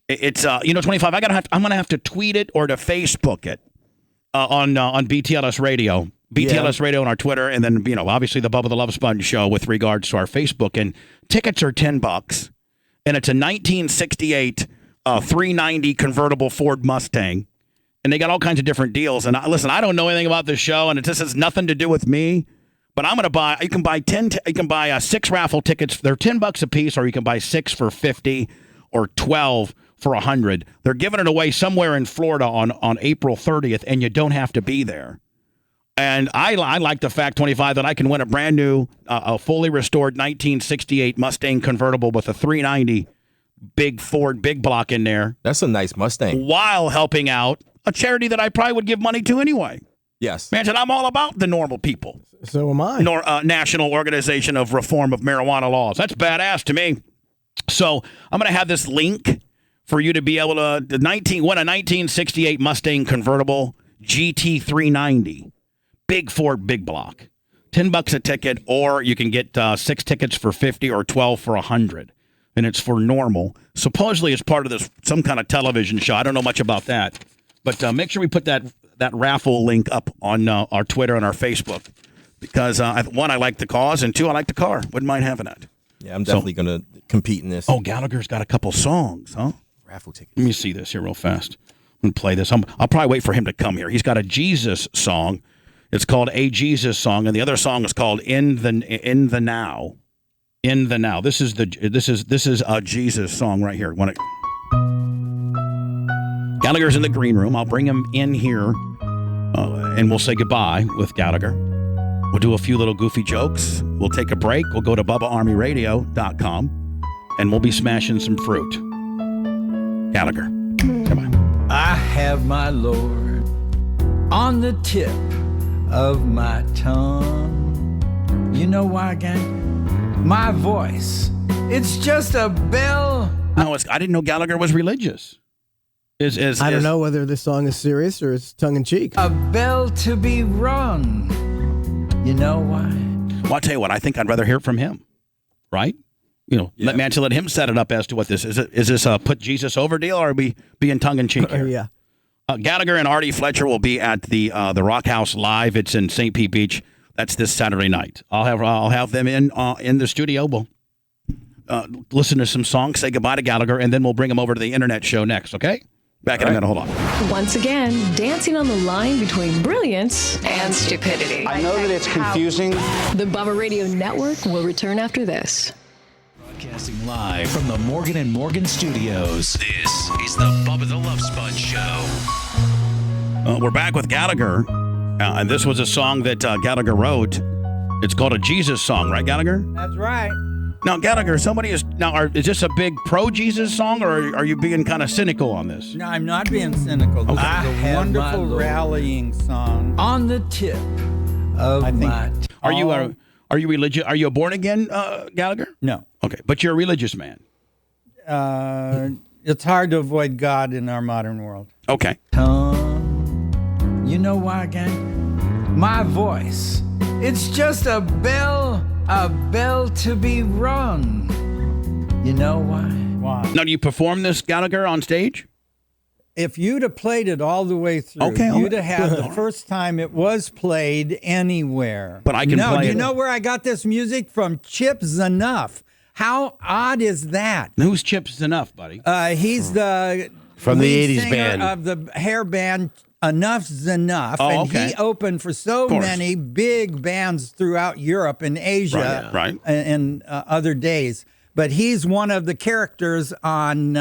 It's 25. I'm gonna have to tweet it or to Facebook it on BTLS Radio. BTLS Radio on our Twitter, and then obviously the Bubba the Love Sponge show with regards to our Facebook. And tickets are $10, and it's a 1968 390 convertible Ford Mustang, and they got all kinds of different deals. And listen, I don't know anything about this show, and it just has nothing to do with me. But I'm going to buy. You can buy 6 raffle tickets. They're $10 a piece, or you can buy 6 for $50 or 12 for $100. They're giving it away somewhere in Florida on April 30th, and you don't have to be there. And I like the fact, 25, that I can win a brand new, a fully restored 1968 Mustang convertible with a 390 big Ford big block in there. That's a nice Mustang. While helping out a charity that I probably would give money to anyway. Yes. Man, I'm all about the normal people. So am I. National Organization of Reform of Marijuana Laws. That's badass to me. So I'm going to have this link for you to be able to win a 1968 Mustang convertible GT 390. Big Ford, big block. $10 a ticket, or you can get 6 tickets for $50 or 12 for $100. And it's for normal. Supposedly it's part of this some kind of television show. I don't know much about that. But make sure we put that raffle link up on our Twitter and our Facebook. Because, one, I like the cause, and 2, I like the car. Wouldn't mind having that. Yeah, I'm definitely going to compete in this. Oh, Gallagher's got a couple songs, huh? Raffle tickets. Let me see this here real fast. I'm going to play this. I'll probably wait for him to come here. He's got a Jesus song. It's called A Jesus Song, and the other song is called In the Now. In the Now. This is a Jesus song right here. Gallagher's in the green room. I'll bring him in here, and we'll say goodbye with Gallagher. We'll do a few little goofy jokes. We'll take a break. We'll go to BubbaArmyRadio.com, and we'll be smashing some fruit. Gallagher, come on. I have my Lord on the tip of my tongue. You know why, gang? My voice, it's just a bell. No, I didn't know Gallagher was religious. I don't know whether this song is serious or it's tongue-in-cheek. A bell to be rung. You know why? Well, I'll tell you what, I think I'd rather hear it from him, right? Let him set it up as to what this is. Is this a put Jesus over deal, or are we being tongue-in-cheek here? Yeah. Gallagher and Artie Fletcher will be at the Rock House Live. It's in St. Pete Beach. That's this Saturday night. I'll have them in the studio. We'll listen to some songs, say goodbye to Gallagher, and then we'll bring him over to the internet show next, okay? Back in a minute. Hold on. Once again, dancing on the line between brilliance and stupidity. I know that it's confusing. The Bubba Radio Network will return after this. Broadcasting live from the Morgan & Morgan studios. This is the Bubba the Love Sponge Show. We're back with Gallagher, and this was a song that Gallagher wrote. It's called a Jesus song, right, Gallagher? That's right. Now, Gallagher, is this a big pro-Jesus song, or are you being kind of cynical on this? No, I'm not being cynical. Okay. This is a wonderful rallying song. On the tip of my tongue. Are you religious? Are you a born again Gallagher? No. Okay, but you're a religious man. It's hard to avoid God in our modern world. Okay. Tongue. You know why, gang? My voice. It's just a bell to be rung. You know why? Why? Now, do you perform this, Gallagher, on stage? If you'd have played it all the way through, you'd have had the first time it was played anywhere. But I can play it. Do you know where I got this music from? Chip Zanoff. How odd is that? Who's Chip Zanoff, buddy? He's the from the lead 80s singer band of the hair band Enough's Enough, and he opened for so many big bands throughout Europe and Asia, and other days. But he's one of the characters on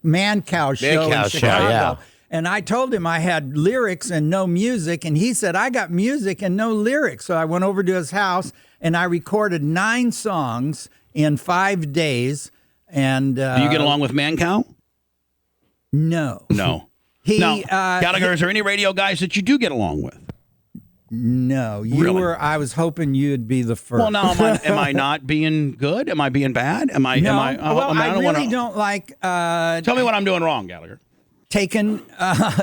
Man-Cow show in Chicago. Yeah. And I told him I had lyrics and no music, and he said, I got music and no lyrics. So I went over to his house, and I recorded 9 songs in 5 days. And do you get along with Man-Cow? No. No. Gallagher, is there any radio guys that you do get along with? No, you were. I was hoping you'd be the first. Well, now am I not being good? Am I being bad? I really don't like. Tell me what I'm doing wrong, Gallagher.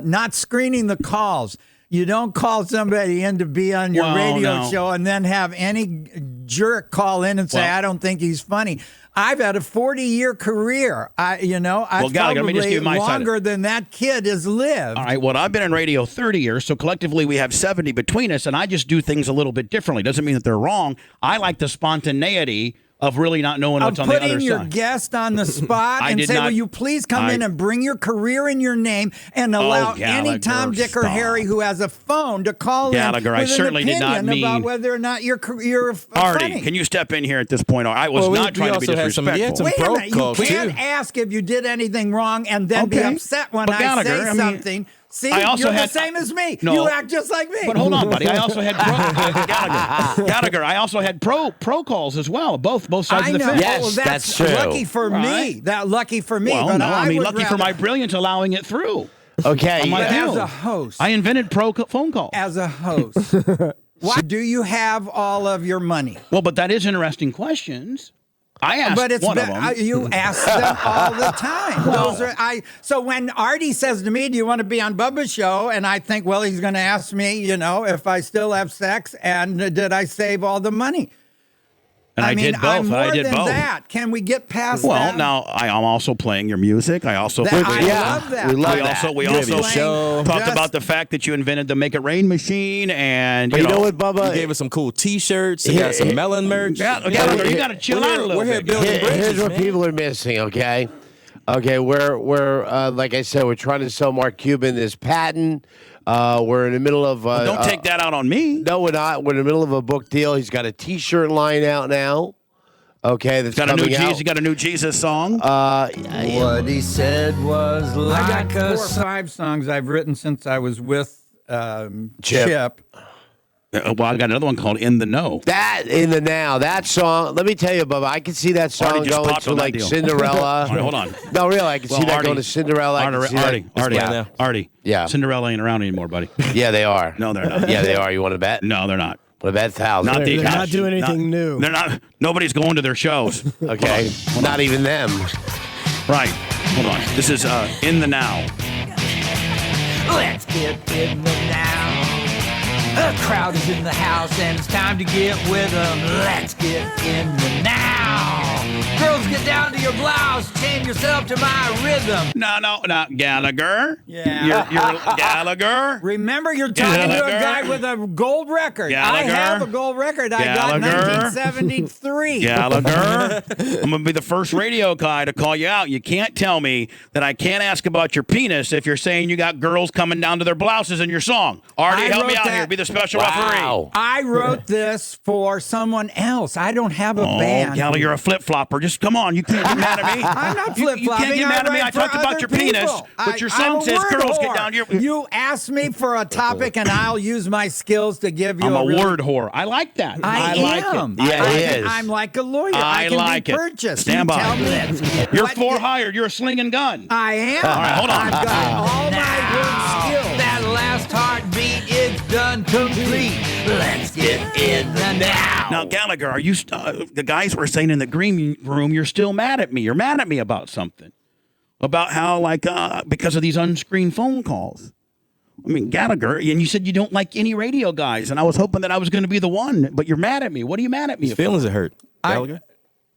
Not screening the calls. You don't call somebody in to be on your radio show and then have any jerk call in and say, I don't think he's funny. I've had a 40-year career. I've Gallagher, let me just give you my longer than that kid has lived. All right, well, I've been in radio 30 years, so collectively we have 70 between us, and I just do things a little bit differently. Doesn't mean that they're wrong. I like the spontaneity of really not knowing what's on the other putting your side. guest on the spot and say, will you please come in and bring your career in your name and allow any Tom, Dick, or Harry who has a phone to call Gallagher, in with I certainly an did not opinion mean... about whether or not you're Artie, funny. can you step in here at this point? I was not trying to be disrespectful. Wait a minute, you can't ask if you did anything wrong and then be upset when I say something. See, you're the same as me. No, you act just like me. But hold on, buddy. I also had Gallagher. I also had pro calls as well. Both sides of the fence. Yes, that's true. Lucky for me. Lucky for me. Well, but no, I mean lucky for my brilliance allowing it through. Okay, as a host, I invented phone call. As a host, why do you have all of your money? Well, but that is interesting questions. I asked one of them. You ask them all the time. So when Artie says to me, do you want to be on Bubba's show? And I think, well, he's going to ask me, if I still have sex and did I save all the money? And I did both. I'm more I did than both. that. Can we get past that? Well, now I am also playing your music. I also I love that. We also talked about the fact that you invented the Make It Rain machine, and you know what, Bubba? You gave us some cool T-shirts. You got some melon merch. You got to chill out a little bit. Here's what people are missing. Okay, we're like I said, we're trying to sell Mark Cuban this patent. We're in the middle of. Don't take that out on me. No, we're not. We're in the middle of a book deal. He's got a T-shirt line out now. Okay, that's coming out. He got a new Jesus song. What he said was like I got 4 or 5 songs I've written since I was with Chip. Well, I got another one called In the Know. That song, let me tell you, Bubba, I can see that song going to like Cinderella. Right, hold on. No, really, I can see that going to Cinderella. Artie. Yeah. Cinderella ain't around anymore, buddy. Yeah, they are. No, they're not. Yeah, they are. You want to bet? No, they're not. Want to bet $1,000? They're not doing anything new. They're not. Nobody's going to their shows. Okay. Not even them. Right. Hold on. This is In the Now. Let's get in the now. A crowd is in the house and it's time to get with them. Let's get in the now. Girls, get down to your blouse. Chain yourself to my rhythm. No, Gallagher. Yeah. You're Gallagher. Remember, you're talking to a guy with a gold record. Gallagher. I have a gold record. I got 1973. Gallagher. I'm going to be the first radio guy to call you out. You can't tell me that I can't ask about your penis if you're saying you got girls coming down to their blouses in your song. Artie, help me out here. Be the special referee. I wrote this for someone else. I don't have a band. Gallagher, you're a flip-flopper. Just come on. You can't get mad at me. I'm not flip-flopping. You can't get mad at me. I talked about your penis, but your song says girls get down to your... You asked me for a topic, and I'll use my skills to give you I'm a word whore. I like that. I am. Like it. Yeah, he is. I'm like a lawyer. I can like be it. purchased. Stand by. You're What- for hired. You're a slinging gun. I am. All right, hold on. I've got all my word skills. That last heartbeat is done complete. Let's get in the now. Now, Gallagher, are you the guys were saying in the green room, you're still mad at me. You're mad at me about something. About how, because of these unscreened phone calls. I mean, Gallagher, and you said you don't like any radio guys, and I was hoping that I was going to be the one, but you're mad at me. What are you mad at me His feelings are hurt, Gallagher.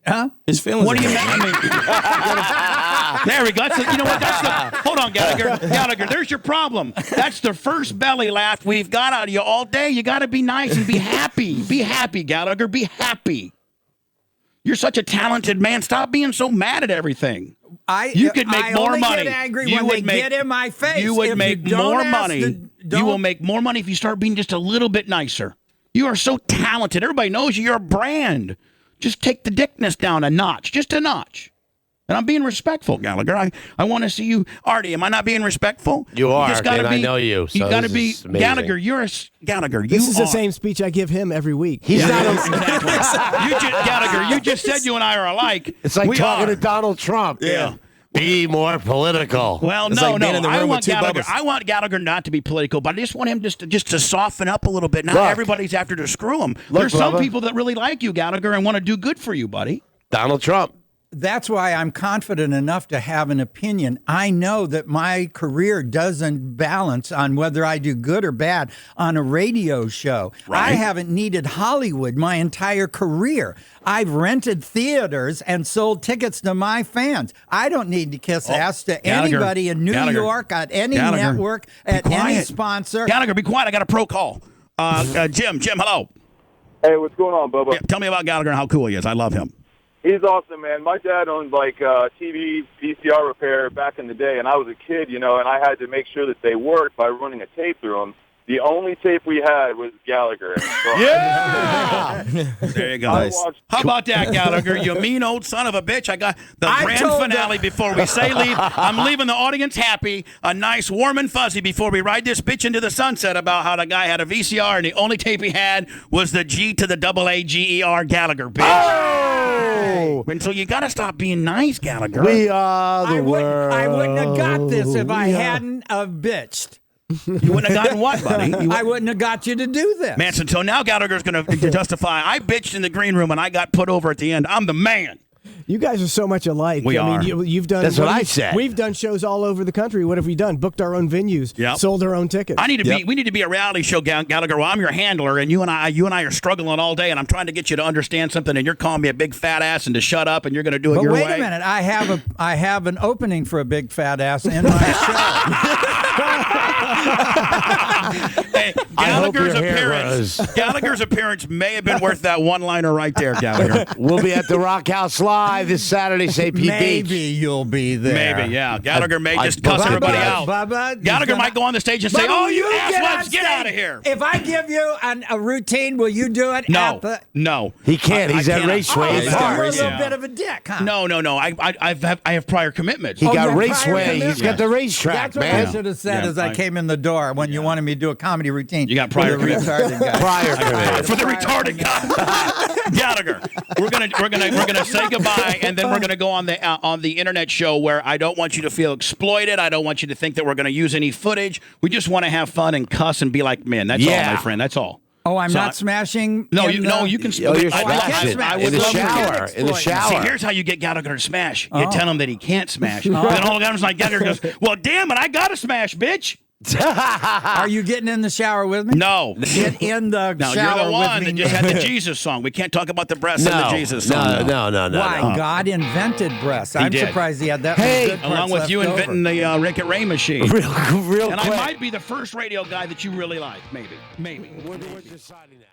Huh? His feelings What are are you hurt. mad at me? There we go. You know what? Hold on, Gallagher. Gallagher, there's your problem. That's the first belly laugh we've got out of you all day. You got to be nice and be happy. Be happy, Gallagher. Be happy. You're such a talented man. Stop being so mad at everything. You could make more money. Get angry when they get in my face. You would If make you don't more ask money. You will make more money if you start being just a little bit nicer. You are so talented. Everybody knows you. You're a brand. Just take the dickness down a notch. Just a notch. And I'm being respectful, Gallagher. I want to see you. Artie, am I not being respectful? You are, just gotta and I know you. So you got to be. amazing. Gallagher, you're a... Gallagher, This is the same speech I give him every week. He's not Exactly. Gallagher, you just said you and I are alike. It's like We talking are. to Donald Trump. Yeah. Be more political. Well, It's no. like being in the I room want with two Gallagher. Bubbas. I want Gallagher not to be political, but I just want him just to soften up a little bit. Now Look. everybody's after to screw him. Look, There's some Bubba. people that really like you, Gallagher, and want to do good for you, buddy. Donald Trump. That's why I'm confident enough to have an opinion. I know that my career doesn't balance on whether I do good or bad on a radio show. Right. I haven't needed Hollywood my entire career. I've rented theaters and sold tickets to my fans. I don't need to kiss ass to Gallagher. anybody in New Gallagher. York, at any Gallagher. network, Be at any quiet. sponsor. Gallagher, be quiet. I got a pro call. Jim, hello. Hey, what's going on, Bubba? Yeah, tell me about Gallagher and how cool he is. I love him. He's awesome, man. My dad owned like TV VCR repair back in the day, and I was a kid, and I had to make sure that they worked by running a tape through them. The only tape we had was Gallagher. Yeah! There you go. Nice. How about that, Gallagher? You mean old son of a bitch. I got the grand finale before we say leave. I'm leaving the audience happy, a nice warm and fuzzy before we ride this bitch into the sunset about how the guy had a VCR and the only tape he had was the G to the AAGER Gallagher, bitch. Oh! And so you got to stop being nice, Gallagher. We are the world. I wouldn't have got this if I hadn't have bitched. You wouldn't have gotten what, buddy? I wouldn't have got you to do this. Man, so now Gallagher's going to justify, I bitched in the green room and I got put over at the end. I'm the man. You guys are so much alike. We are. You've done. That's what I said. We've done shows all over the country. What have we done? Booked our own venues. Yep. Sold our own tickets. We need to be a reality show, Gallagher. Well, I'm your handler, and you and I are struggling all day, and I'm trying to get you to understand something, and you're calling me a big fat ass and to shut up, and you're going to do it your way. But wait a minute, I have an opening for a big fat ass in my show. Hey, Gallagher's appearance may have been worth that one-liner right there, Gallagher. We'll be at the Rock House Live this Saturday, St. Pete Maybe Beach. you'll be there. Maybe, yeah. Gallagher may just cuss everybody out. Bubba, Gallagher might go on the stage and say, "Oh, you asswebs, get out of here." If I give you a routine, will you do it? No. He can't. He's at Raceway. You're a little bit of a dick, huh? No. I have prior commitments. He got Raceway. He's got the racetrack, That's what man. I should have said as I came in the door when you wanted me to do a comedy routine. You got prior retarded guy. Prior commitment. For the retarded guy. Gallagher, we're gonna say goodbye, and then we're gonna go on the internet show where I don't want you to feel exploited. I don't want you to think that we're gonna use any footage. We just want to have fun and cuss and be like men. That's all, my friend. That's all. Oh, I'm not smashing. No, you can. Oh, you're smashing in the shower. In the shower. See, here's how you get Gallagher to smash. You tell him that he can't smash. Then all the guys like Gallagher goes, "Well, damn it, I gotta smash, bitch." Are you getting in the shower with me? No. Get in the No, shower you're the one with that me. just had the Jesus song. We can't talk about the breasts and the Jesus song. No. Why? God invented breasts. I'm did. surprised he had that. Hey, along with you inventing the Rick and Ray machine. Real and quick. I might be the first radio guy that you really like. Maybe. We're deciding that.